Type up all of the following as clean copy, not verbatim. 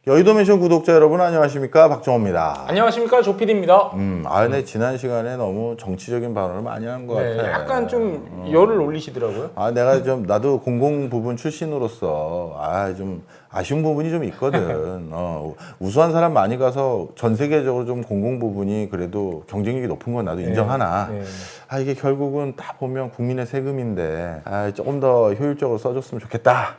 여의도맨션 구독자 여러분 안녕하십니까, 박정호입니다. 안녕하십니까, 조피디입니다. 네, 지난 시간에 너무 정치적인 발언을 많이 한 것 같아. 약간 좀 열을 올리시더라고요. 내가 좀 나도 공공 부분 출신으로서 좀 아쉬운 부분이 좀 있거든. 우수한 사람 많이 가서 전 세계적으로 좀 공공 부분이 그래도 경쟁력이 높은 건 나도 인정하나. 이게 결국은 다 보면 국민의 세금인데 조금 더 효율적으로 써줬으면 좋겠다.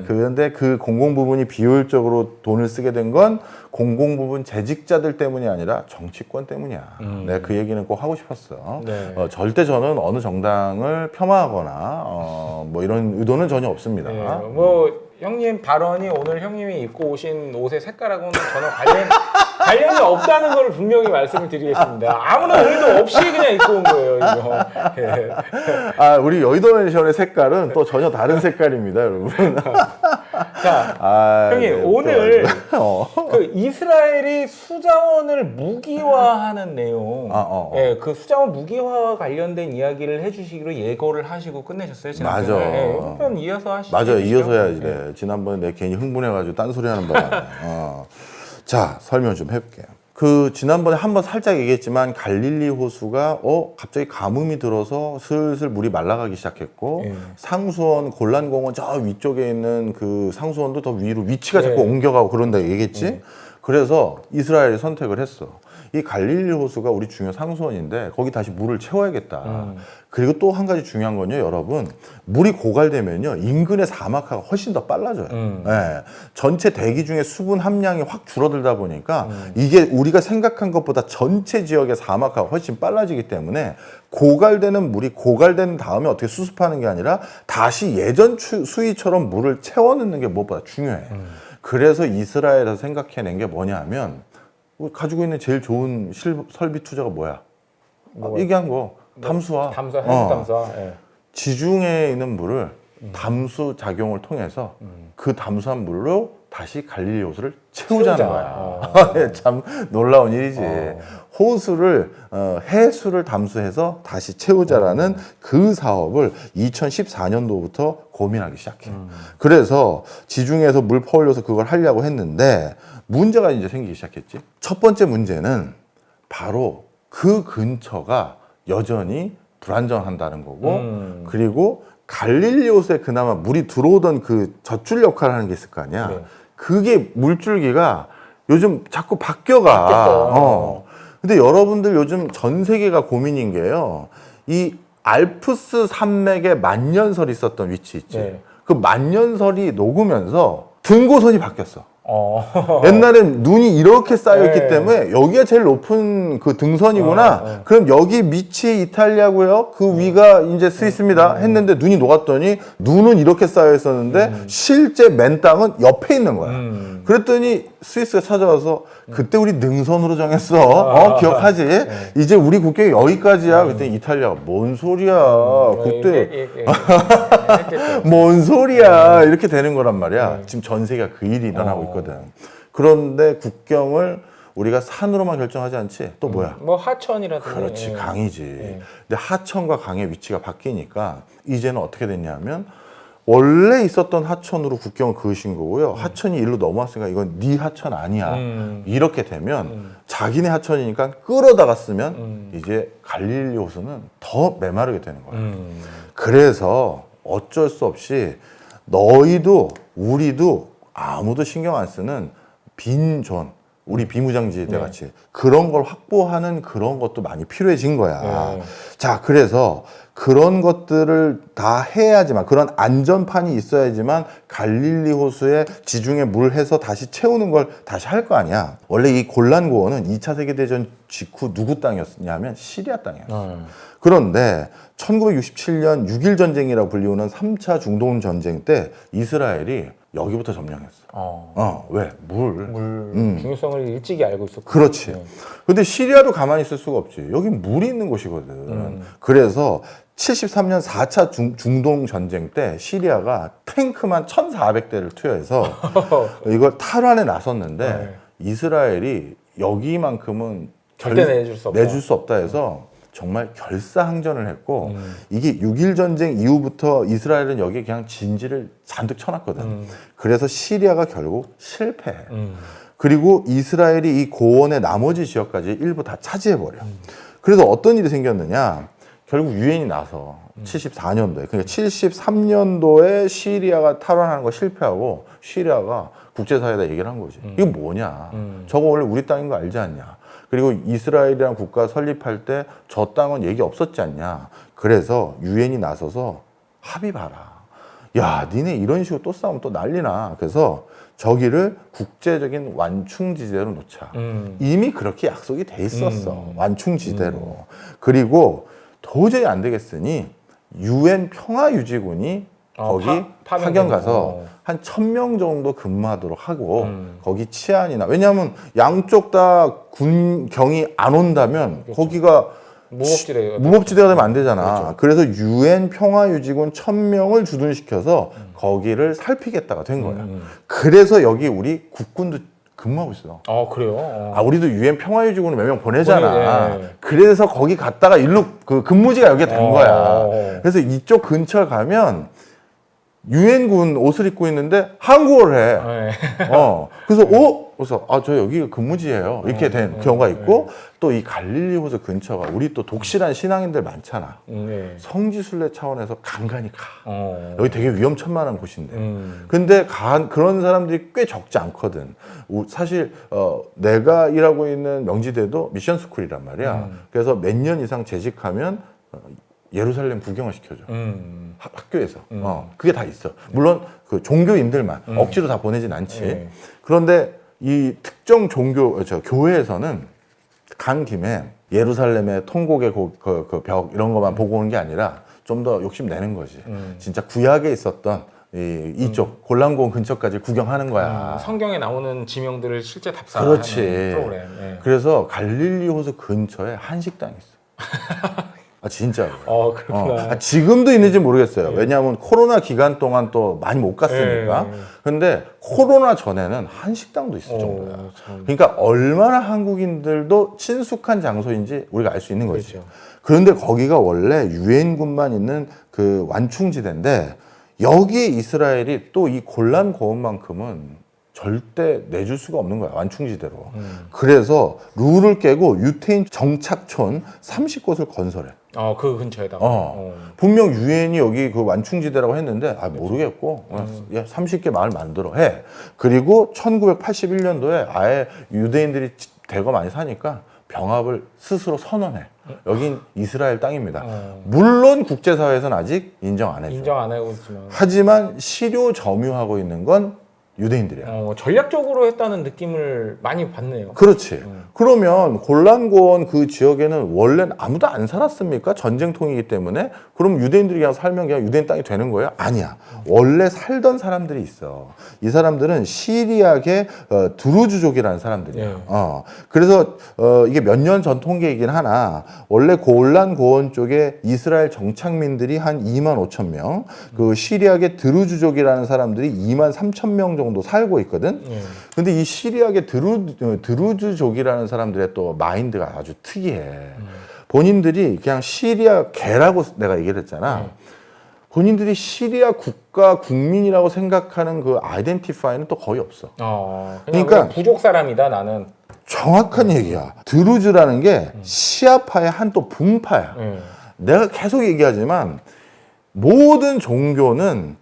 그런데 그 공공 부분이 비효율적으로 돈을 쓰게 된 건 공공 부분 재직자들 때문이 아니라 정치권 때문이야. 내가 그 얘기는 꼭 하고 싶었어. 절대 저는 어느 정당을 폄하하거나 뭐 이런 의도는 전혀 없습니다. 형님 발언이 오늘 형님이 입고 오신 옷의 색깔하고는 전혀 관련이 없다는 걸 분명히 말씀을 드리겠습니다. 아무런 의도 없이 그냥 입고 온 거예요, 이거. 우리 여의도맨션의 색깔은 또 전혀 다른 색깔입니다, 여러분. 자, 형님 오늘 그 이스라엘이 수자원을 무기화하는 내용, 그 수자원 무기화와 관련된 이야기를 해주시기로 예고를 하시고 끝내셨어요, 지난번에. 맞아. 한번 이어서 하시죠. 맞아요, 이어서 해야지. 지난번에 내가 괜히 흥분해가지고 딴소리 하는 바람에. 자, 설명 좀 해볼게요. 지난번에 한번 살짝 얘기했지만 갈릴리 호수가 갑자기 가뭄이 들어서 슬슬 물이 말라가기 시작했고 상수원 골란공원 저 위쪽에 있는 그 상수원도 더 위로 위치가 자꾸 옮겨가고 그런다 얘기했지. 그래서 이스라엘이 선택을 했어. 이 갈릴리 호수가 우리 중요 상수원인데 거기 다시 물을 채워야겠다. 그리고 또 한 가지 중요한 건요, 여러분, 물이 고갈되면요 인근의 사막화가 훨씬 더 빨라져요. 전체 대기 중에 수분 함량이 확 줄어들다 보니까 이게 우리가 생각한 것보다 전체 지역의 사막화가 훨씬 빨라지기 때문에 고갈되는 물이 고갈된 다음에 어떻게 수습하는 게 아니라 다시 예전 수위처럼 물을 채워넣는 게 무엇보다 중요해. 그래서 이스라엘에서 생각해낸 게 뭐냐면 가지고 있는 제일 좋은 설비 투자가 뭐야? 얘기한 거 담수화. 해수 담수화. 지중해에 있는 물을 담수 작용을 통해서 그 담수한 물로 다시 갈릴리 호수를 채우자는 거야. 참 놀라운 일이지. 호수를 해수를 담수해서 다시 채우자라는 그 사업을 2014년도부터 고민하기 시작해. 그래서 지중해에서 물 퍼올려서 그걸 하려고 했는데 문제가 이제 생기기 시작했지. 첫 번째 문제는 바로 그 근처가 여전히 불안정한다는 거고, 그리고 갈릴리 호수에 그나마 물이 들어오던 그 젖줄 역할을 하는 게 있을 거 아니야. 그게 물줄기가 요즘 자꾸 바뀌어가. 근데 여러분들 요즘 전 세계가 고민인 게요. 이 알프스 산맥에 만년설이 있었던 위치 있지. 그 만년설이 녹으면서 등고선이 바뀌었어. 옛날엔 눈이 이렇게 쌓여있기 때문에 여기가 제일 높은 그 등선이구나. 그럼 여기 밑이 이탈리아고요. 그 위가 이제 스위스입니다. 했는데 눈이 녹았더니 눈은 이렇게 쌓여 있었는데 실제 맨 땅은 옆에 있는 거야. 그랬더니 스위스가 찾아와서 그때 우리 능선으로 정했어. 기억하지? 이제 우리 국경이 여기까지야. 그랬더니 이탈리아가 뭔 소리야. 그때 뭔 소리야. 이렇게 되는 거란 말이야. 지금 전 세계가 그 일이 일어나고 있거든. 그런데 국경을 우리가 산으로만 결정하지 않지. 또 뭐야? 뭐 하천이라든지. 그렇지, 강이지. 근데 하천과 강의 위치가 바뀌니까 이제는 어떻게 됐냐면 원래 있었던 하천으로 국경을 그으신 거고요. 하천이 일로 넘어왔으니까 이건 네 하천 아니야. 이렇게 되면 자기네 하천이니까 끌어다가 쓰면 이제 갈릴리 호수는 더 메마르게 되는 거야. 그래서 어쩔 수 없이 너희도 우리도 아무도 신경 안 쓰는 빈존, 우리 비무장지대 같이 그런 걸 확보하는 그런 것도 많이 필요해진 거야. 자, 그래서 그런 것들을 다 해야지만, 그런 안전판이 있어야지만 갈릴리 호수에 지중해 물 해서 다시 채우는 걸 다시 할 거 아니야. 원래 이 골란고원은 2차 세계대전 직후 누구 땅이었냐면 시리아 땅이었어. 그런데 1967년 6.1 전쟁이라고 불리우는 3차 중동 전쟁 때 이스라엘이 여기부터 점령했어. 왜? 물 중요성을 일찍이 알고 있었고. 그렇지. 근데 시리아도 가만히 있을 수가 없지. 여기 물이 있는 곳이거든. 그래서 73년 4차 중동 전쟁 때 시리아가 탱크만 1,400대를 투여해서 이걸 탈환에 나섰는데 이스라엘이 여기만큼은 절대 내줄 수 없다 해서 정말 결사항전을 했고 이게 6.1 전쟁 이후부터 이스라엘은 여기에 그냥 진지를 잔뜩 쳐놨거든. 그래서 시리아가 결국 실패해. 그리고 이스라엘이 이 고원의 나머지 지역까지 일부 다 차지해버려. 그래서 어떤 일이 생겼느냐. 결국 유엔이 나서 74년도에, 그러니까 73년도에 시리아가 탈환하는 거 실패하고 시리아가 국제사회에다 얘기를 한 거지. 이거 뭐냐. 저거 원래 우리 땅인 거 알지 않냐. 그리고 이스라엘이라는 국가 설립할 때 저 땅은 얘기 없었지 않냐. 그래서 유엔이 나서서 합의 봐라. 야, 니네 이런 식으로 또 싸우면 또 난리나. 그래서 저기를 국제적인 완충지대로 놓자. 이미 그렇게 약속이 돼 있었어. 완충지대로. 그리고 도저히 안 되겠으니 유엔 평화유지군이 거기 파견 가서 한 1000명 정도 근무하도록 하고 거기 치안이나, 왜냐하면 양쪽 다 군경이 안 온다면 그렇죠. 거기가 무법지대가 되면 안 되잖아. 그렇죠. 그래서 유엔 평화유지군 1000명을 주둔시켜서 거기를 살피겠다가 된 거야. 그래서 여기 우리 국군도 근무하고 있어. 그래요? 아, 우리도 유엔 평화유지군을 몇 명 보내잖아. 네. 그래서 거기 갔다가 일로 그 근무지가 여기에 된 거야. 그래서 이쪽 근처 가면 유엔군 옷을 입고 있는데 한국어를 해. 네. 그래서 저 여기가 근무지예요. 이렇게 된 경우가 있고, 또 이 갈릴리 호수 근처가 우리 또 독실한 신앙인들 많잖아. 성지순례 차원에서 간간히 가. 여기 되게 위험천만한 곳인데. 근데 그런 사람들이 꽤 적지 않거든. 사실 내가 일하고 있는 명지대도 미션 스쿨이란 말이야. 그래서 몇 년 이상 재직하면 예루살렘 구경을 시켜줘. 학교에서. 그게 다 있어. 물론 그 종교인들만 억지로 다 보내진 않지. 그런데 이 특정 교회에서는 간 김에 예루살렘의 통곡의 그 벽 이런 것만 보고 오는 게 아니라 좀 더 욕심 내는 거지. 진짜 구약에 있었던 이쪽 골란고원 근처까지 구경하는 거야. 성경에 나오는 지명들을 실제 답사하는 그렇지. 프로그램. 그래서 갈릴리 호수 근처에 한식당이 있어. 진짜로. 그렇구나. 지금도 있는지 모르겠어요. 왜냐하면 코로나 기간 동안 또 많이 못 갔으니까. 근데 코로나 전에는 한식당도 있을 정도야. 그러니까 얼마나 한국인들도 친숙한 장소인지 우리가 알 수 있는 거지. 그렇죠. 그런데 거기가 원래 유엔군만 있는 그 완충지대인데, 여기에 이스라엘이 또 이 골란 고원만큼은 절대 내줄 수가 없는 거야, 완충지대로. 그래서 룰을 깨고 유태인 정착촌 30곳을 건설해. 그 근처에다가. 분명 유엔이 여기 그 완충지대라고 했는데 모르겠고 30개 마을 만들어 해. 그리고 1981년도에 아예 유대인들이 대거 많이 사니까 병합을 스스로 선언해. 여긴 이스라엘 땅입니다. 물론 국제사회에서는 아직 인정 안 해줘. 인정 안 하고 있지만. 하지만 실효 점유하고 있는 건 유대인들이야. 전략적으로 했다는 느낌을 많이 받네요. 그렇지. 그러면 골란고원 그 지역에는 원래 아무도 안 살았습니까? 전쟁통이기 때문에. 그럼 유대인들이 그냥 살면 그냥 유대인 땅이 되는 거예요? 아니야. 원래 살던 사람들이 있어. 이 사람들은 시리아계 드루즈족이라는 사람들이야. 그래서 이게 몇 년 전 통계이긴 하나, 원래 골란고원 쪽에 이스라엘 정착민들이 한 2만 5천 명, 그 시리아계 드루즈족이라는 사람들이 2만 3천 명 정도 살고 있거든. 근데 이 시리아계 드루즈족이라는 사람들의 또 마인드가 아주 특이해. 본인들이 그냥 시리아 개라고 내가 얘기를 했잖아. 본인들이 시리아 국가 국민이라고 생각하는 그 아이덴티파이는 또 거의 없어. 그러니까 부족 사람이다 나는. 정확한 얘기야. 드루즈라는 게 시아파의 한 또 분파야. 내가 계속 얘기하지만 모든 종교는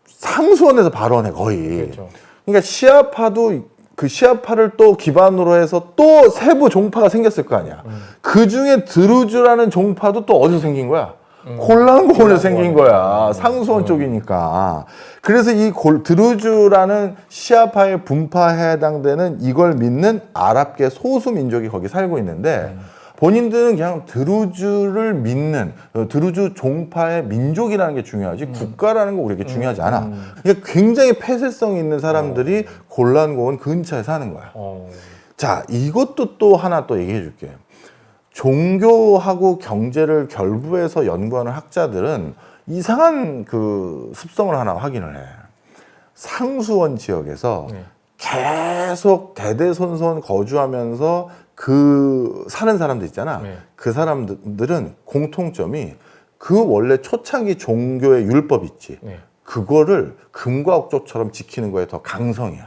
상수원에서 발언해, 거의. 그렇죠. 그러니까 시아파도 그 시아파를 또 기반으로 해서 또 세부 종파가 생겼을 거 아니야. 그 중에 드루즈라는 종파도 또 어디서 생긴 거야? 골란고원에서 생긴 거야. 상수원 쪽이니까. 그래서 이 드루즈라는 시아파의 분파에 해당되는 이걸 믿는 아랍계 소수 민족이 거기 살고 있는데, 본인들은 그냥 드루즈를 믿는 드루즈 종파의 민족이라는 게 중요하지 국가라는 거 우리에게 중요하지 않아. 그러니까 굉장히 폐쇄성 있는 사람들이 골란고원 근처에 사는 거야. 자, 이것도 또 하나 또 얘기해 줄게. 종교하고 경제를 결부해서 연구하는 학자들은 이상한 그 습성을 하나 확인을 해. 상수원 지역에서 계속 대대손손 거주하면서 그 사는 사람들 있잖아. 네. 그 사람들은 공통점이 그 원래 초창기 종교의 율법 있지. 네. 그거를 금과 옥조처럼 지키는 거에 더 강성이야.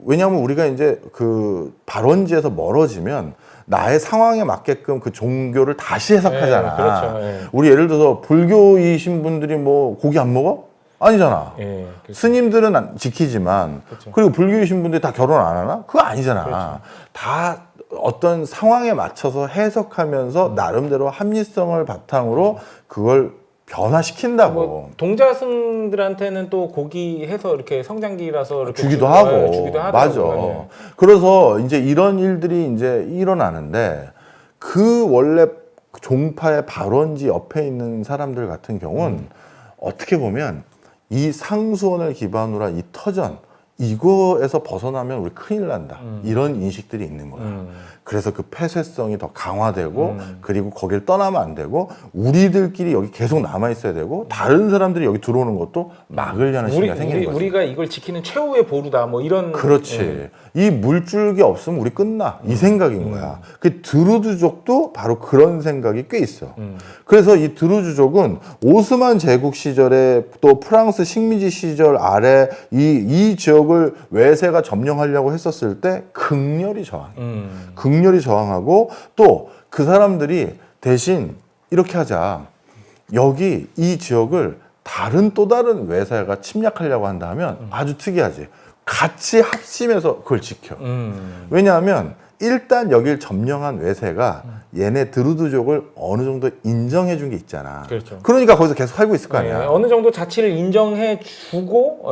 왜냐하면 우리가 이제 그 발원지에서 멀어지면 나의 상황에 맞게끔 그 종교를 다시 해석하잖아. 네, 그렇죠. 네. 우리 예를 들어서 불교이신 분들이 뭐 고기 안 먹어? 아니잖아. 네, 그렇죠. 스님들은 지키지만 그렇죠. 그리고 불교이신 분들이 다 결혼 안 하나? 그거 아니잖아. 그렇죠. 다 어떤 상황에 맞춰서 해석하면서 나름대로 합리성을 바탕으로 그걸 변화시킨다고. 뭐 동자승들한테는 또 고기 해서 이렇게 성장기라서 이렇게 주기도 하고. 네, 주기도 하더라고요. 맞아. 네. 그래서 이제 이런 일들이 이제 일어나는데 그 원래 종파의 발원지 옆에 있는 사람들 같은 경우는 어떻게 보면 이 상수원을 기반으로 한 이 터전 이거에서 벗어나면 우리 큰일 난다. 이런 인식들이 있는 거야. 그래서 그 폐쇄성이 더 강화되고 그리고 거길 떠나면 안 되고 우리들끼리 여기 계속 남아 있어야 되고 다른 사람들이 여기 들어오는 것도 막으려는 심리가 생기는 거지. 우리가 이걸 지키는 최후의 보루다. 뭐 이런. 그렇지. 이 물줄기 없으면 우리 끝나. 이 생각인 거야. 그 드루즈족도 바로 그런 생각이 꽤 있어. 그래서 이 드루즈족은 오스만 제국 시절에 또 프랑스 식민지 시절 아래 이 지역을 외세가 점령하려고 했었을 때 극렬히 저항해. 극렬히 저항하고 또 그 사람들이 대신 이렇게 하자. 여기 이 지역을 또 다른 외세가 침략하려고 한다면 아주 특이하지. 같이 합심해서 그걸 지켜. 왜냐하면 일단 여길 점령한 외세가 얘네 드루드족을 어느 정도 인정해 준 게 있잖아. 그렇죠. 그러니까 거기서 계속 살고 있을 거 아니야. 네, 어느 정도 자치를 인정해 주고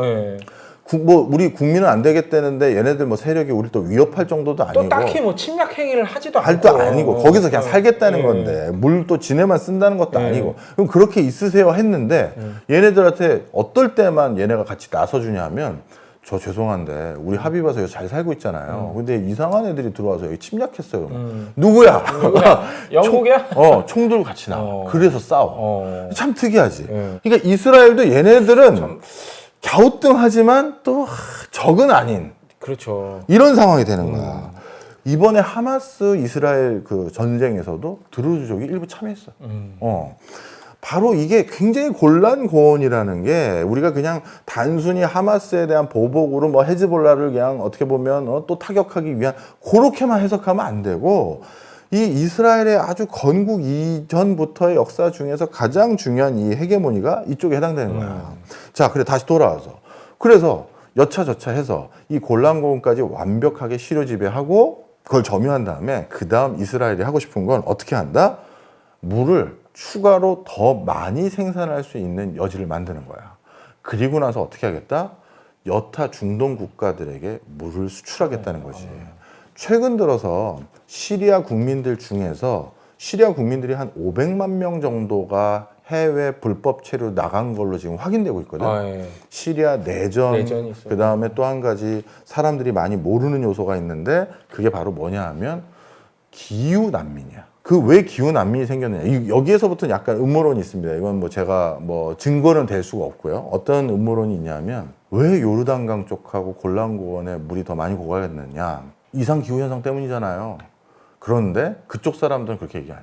뭐 우리 국민은 안 되겠다는데 얘네들 뭐 세력이 우리 또 위협할 정도도 아니고 또 딱히 뭐 침략 행위를 하지도 않고 할도 아니고 거기서 그냥 살겠다는 건데 물 또 지네만 쓴다는 것도 아니고 그럼 그렇게 있으세요 했는데 얘네들한테 어떨 때만 얘네가 같이 나서주냐 하면 저 죄송한데 우리 합의 봐서 여기 잘 살고 있잖아요. 근데 이상한 애들이 들어와서 여기 침략했어요. 누구야? 영국이야? 총 들고 같이 나와. 그래서 싸워. 참 특이하지. 그러니까 이스라엘도 얘네들은 갸우뚱하지만 또 적은 아닌 그렇죠. 이런 상황이 되는 거야. 이번에 하마스 이스라엘 그 전쟁에서도 드루즈족이 일부 참여했어. 바로 이게 굉장히 곤란고원이라는 게 우리가 그냥 단순히 하마스에 대한 보복으로 뭐 헤즈볼라를 그냥 어떻게 보면 또 타격하기 위한 그렇게만 해석하면 안 되고 이 이스라엘의 아주 건국 이전부터의 역사 중에서 가장 중요한 이 헤게모니가 이쪽에 해당되는 거야. 자, 그래 다시 돌아와서 그래서 여차저차해서 이 골란고원까지 완벽하게 시료 지배하고 그걸 점유한 다음에 그 다음 이스라엘이 하고 싶은 건 어떻게 한다? 물을 추가로 더 많이 생산할 수 있는 여지를 만드는 거야. 그리고 나서 어떻게 하겠다? 여타 중동 국가들에게 물을 수출하겠다는 거지. 최근 들어서 시리아 국민들 중에서 시리아 국민들이 한 500만 명 정도가 해외 불법 체류 나간 걸로 지금 확인되고 있거든. 시리아 내전이 있어요. 그다음에 또 한 가지 사람들이 많이 모르는 요소가 있는데 그게 바로 뭐냐 하면 기후 난민이야. 그 왜 기후 난민이 생겼느냐. 여기에서부터는 약간 음모론이 있습니다. 이건 뭐 제가 뭐 증거는 될 수가 없고요. 어떤 음모론이 있냐면 왜 요르단강 쪽하고 골란고원에 물이 더 많이 고가겠느냐. 이상 기후 현상 때문이잖아요. 그런데 그쪽 사람들은 그렇게 얘기 안 해.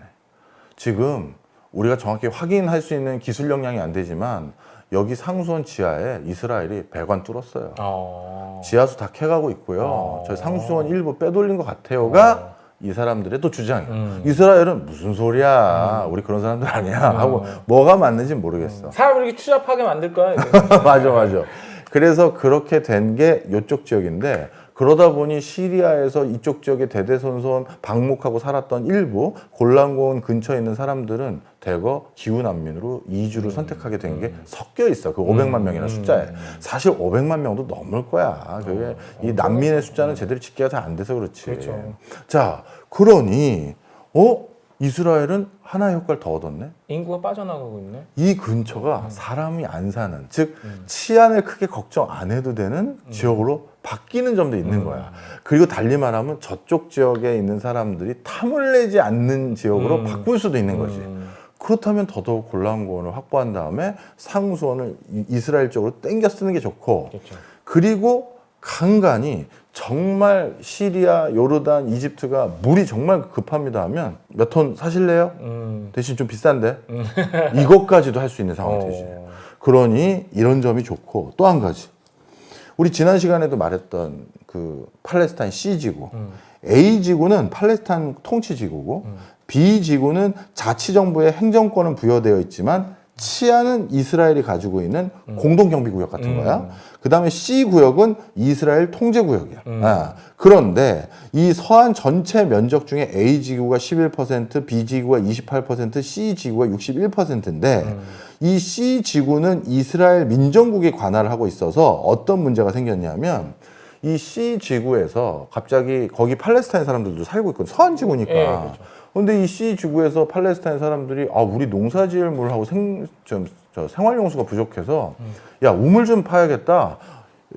지금 우리가 정확히 확인할 수 있는 기술 역량이 안 되지만 여기 상수원 지하에 이스라엘이 배관 뚫었어요. 지하수 다 캐가고 있고요. 저희 상수원 일부 빼돌린 것 같아요가 이 사람들의 또 주장이에요. 이스라엘은 무슨 소리야. 우리 그런 사람들 아니야. 하고 뭐가 맞는지 모르겠어. 사람을 이렇게 추잡하게 만들 거야. 맞아. 그래서 그렇게 된 게 이쪽 지역인데 그러다 보니 시리아에서 이쪽 지역에 대대손손 방목하고 살았던 일부 골란고원 근처에 있는 사람들은 대거 기후난민으로 이주를 선택하게 된 게 섞여 있어. 그 500만 명이라는 숫자에. 사실 500만 명도 넘을 거야. 그게 이 난민의 숫자는 제대로 집계가 잘 안 돼서 그렇지. 그렇죠. 자, 그러니 이스라엘은 하나의 효과를 더 얻었네. 인구가 빠져나가고 있네. 이 근처가 사람이 안 사는, 즉 치안을 크게 걱정 안 해도 되는 지역으로 바뀌는 점도 있는 거야. 그리고 달리 말하면 저쪽 지역에 있는 사람들이 탐을 내지 않는 지역으로 바꿀 수도 있는 거지. 그렇다면 더더욱 골란고원을 확보한 다음에 상수원을 이스라엘 쪽으로 땡겨 쓰는 게 좋고, 그렇죠. 그리고 간간히 정말 시리아, 요르단, 이집트가 물이 정말 급합니다 하면 몇 톤 사실래요? 대신 좀 비싼데 이것까지도 할 수 있는 상황이 되지. 그러니 이런 점이 좋고 또 한 가지 우리 지난 시간에도 말했던 그 팔레스타인 C지구 A지구는 팔레스타인 통치지구고 B지구는 자치정부의 행정권은 부여되어 있지만 치안은 이스라엘이 가지고 있는 공동경비구역 같은 거야. 그 다음에 C구역은 이스라엘 통제구역이야. 그런데 이 서한 전체 면적 중에 A지구가 11%, B지구가 28%, C지구가 61%인데 이 C지구는 이스라엘 민정국이 관할을 하고 있어서 어떤 문제가 생겼냐면 이 C지구에서 갑자기 거기 팔레스타인 사람들도 살고 있거든. 서한지구니까. 예, 그렇죠. 근데 이 C지구에서 팔레스타인 사람들이 우리 농사지을 물하고 생활용수가 부족해서 야 우물 좀 파야겠다.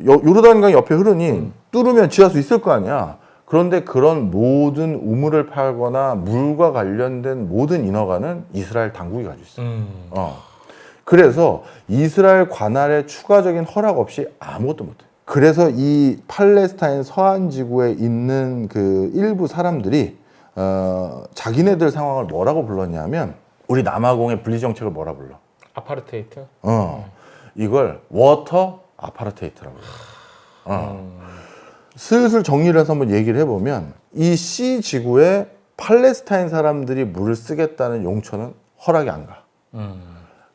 요르단강 옆에 흐르니 뚫으면 지할 수 있을 거 아니야. 그런데 그런 모든 우물을 파거나 물과 관련된 모든 인허가는 이스라엘 당국이 가지고 있어. 그래서 이스라엘 관할에 추가적인 허락 없이 아무것도 못해. 그래서 이 팔레스타인 서한 지구에 있는 그 일부 사람들이 자기네들 상황을 뭐라고 불렀냐면 우리 남아공의 분리 정책을 뭐라 불러? 아파르테이트? 이걸 워터 아파르테이트라고 해요. 슬슬 정리를 해서 한번 얘기를 해보면 이 C 지구에 팔레스타인 사람들이 물을 쓰겠다는 용처는 허락이 안 가.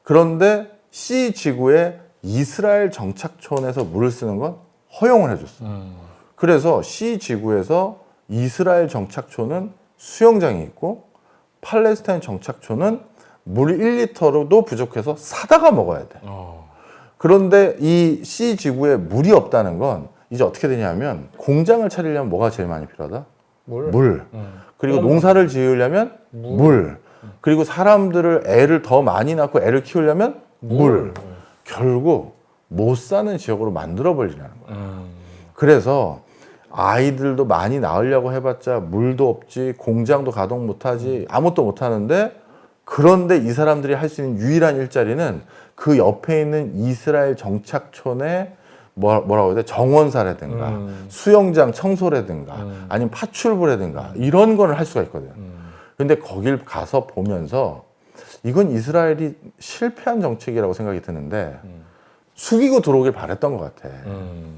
그런데 C 지구에 이스라엘 정착촌에서 물을 쓰는 건 허용을 해줬어. 그래서 C 지구에서 이스라엘 정착촌은 수영장이 있고 팔레스타인 정착촌은 물 1리터로도 부족해서 사다가 먹어야 돼. 그런데 이 C 지구에 물이 없다는 건 이제 어떻게 되냐면 공장을 차리려면 뭐가 제일 많이 필요하다? 물. 그리고 농사를 지으려면 물. 그리고 사람들을 애를 더 많이 낳고 애를 키우려면 물. 결국 못 사는 지역으로 만들어 버리라는 거야. 그래서 아이들도 많이 낳으려고 해봤자 물도 없지, 공장도 가동 못하지, 아무것도 못하는데 그런데 이 사람들이 할 수 있는 유일한 일자리는 그 옆에 있는 이스라엘 정착촌에 뭐라고 해야 돼? 정원사라든가 수영장 청소라든가 아니면 파출부라든가 이런 거를 할 수가 있거든. 근데 거길 가서 보면서 이건 이스라엘이 실패한 정책이라고 생각이 드는데 숙이고 들어오길 바랬던 것 같아.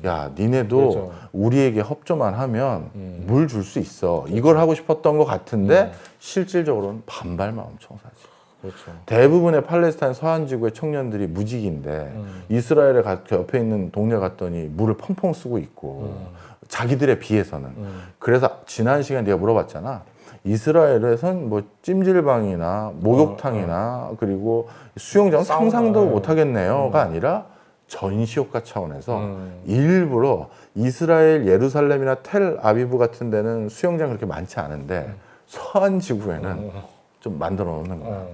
야, 니네도 그렇죠. 우리에게 협조만 하면 물 줄 수 있어. 이걸 하고 싶었던 것 같은데 실질적으로는 반발만 엄청 사지. 그렇죠. 대부분의 팔레스타인 서한지구의 청년들이 무직인데 이스라엘에 옆에 있는 동네 갔더니 물을 펑펑 쓰고 있고 자기들에 비해서는. 그래서 지난 시간에 내가 물어봤잖아. 이스라엘에선 뭐 찜질방이나 목욕탕이나 그리고 수영장 상상도 못 하겠네요가 아니라 전시효과 차원에서 일부러 이스라엘 예루살렘이나 텔 아비브 같은 데는 수영장 그렇게 많지 않은데 서한 지구에는 좀 만들어 놓는 거야.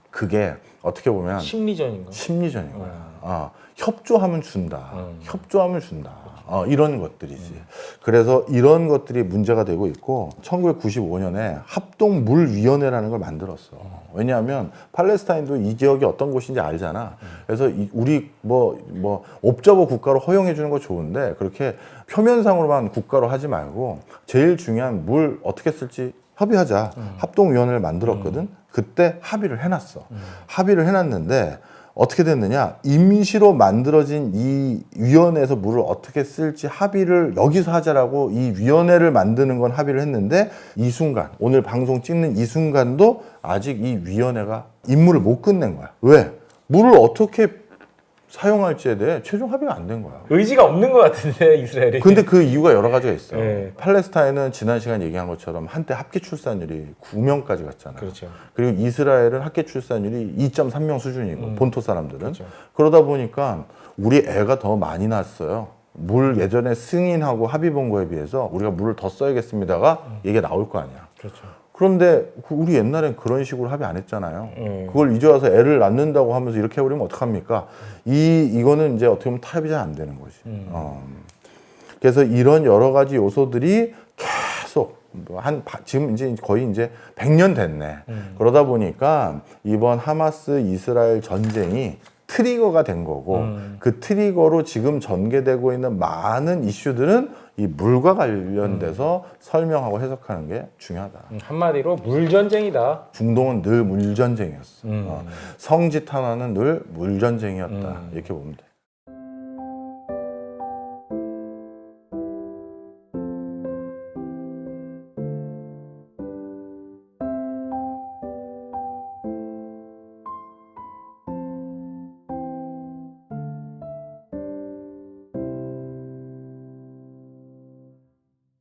그게 어떻게 보면 심리전인가? 심리전인 거야. 협조하면 준다. 협조하면 준다. 이런 것들이지. 그래서 이런 것들이 문제가 되고 있고 1995년에 합동물위원회라는 걸 만들었어. 왜냐하면 팔레스타인도 이 지역이 어떤 곳인지 알잖아. 그래서 우리 뭐 옵저버 국가로 허용해 주는 거 좋은데 그렇게 표면상으로만 국가로 하지 말고 제일 중요한 물 어떻게 쓸지 협의하자. 합동위원회를 만들었거든. 그때 합의를 해놨어. 합의를 해놨는데 어떻게 됐느냐? 임시로 만들어진 이 위원회에서 물을 어떻게 쓸지 합의를 여기서 하자라고 이 위원회를 만드는 건 합의를 했는데 이 순간, 오늘 방송 찍는 이 순간도 아직 이 위원회가 임무를 못 끝낸 거야. 왜? 물을 어떻게 사용할지에 대해 최종 합의가 안 된 거야. 의지가 없는 것 같은데 이스라엘이. 근데 그 이유가 여러 가지가 있어. 네. 팔레스타인은 지난 시간 얘기한 것처럼 한때 합계 출산율이 9명까지 갔잖아. 그렇죠. 그리고 이스라엘은 합계 출산율이 2.3명 수준이고 본토 사람들은. 그렇죠. 그러다 보니까 우리 애가 더 많이 났어요. 물 예전에 승인하고 합의 본 거에 비해서 우리가 물을 더 써야겠습니다가 얘기가 나올 거 아니야. 그렇죠. 그런데 우리 옛날엔 그런 식으로 합의 안 했잖아요. 그걸 이제 와서 애를 낳는다고 하면서 이렇게 해버리면 어떡합니까? 이거는 이제 어떻게 보면 타협이 잘 안 되는 거지. 그래서 이런 여러 가지 요소들이 계속 지금 이제 거의 이제 100년 됐네. 그러다 보니까 이번 하마스 이스라엘 전쟁이 트리거가 된 거고 그 트리거로 지금 전개되고 있는 많은 이슈들은 이 물과 관련돼서 설명하고 해석하는 게 중요하다. 한마디로 물전쟁이다. 중동은 늘 물전쟁이었어. 성지 탄환은 늘 물전쟁이었다. 이렇게 보면 돼.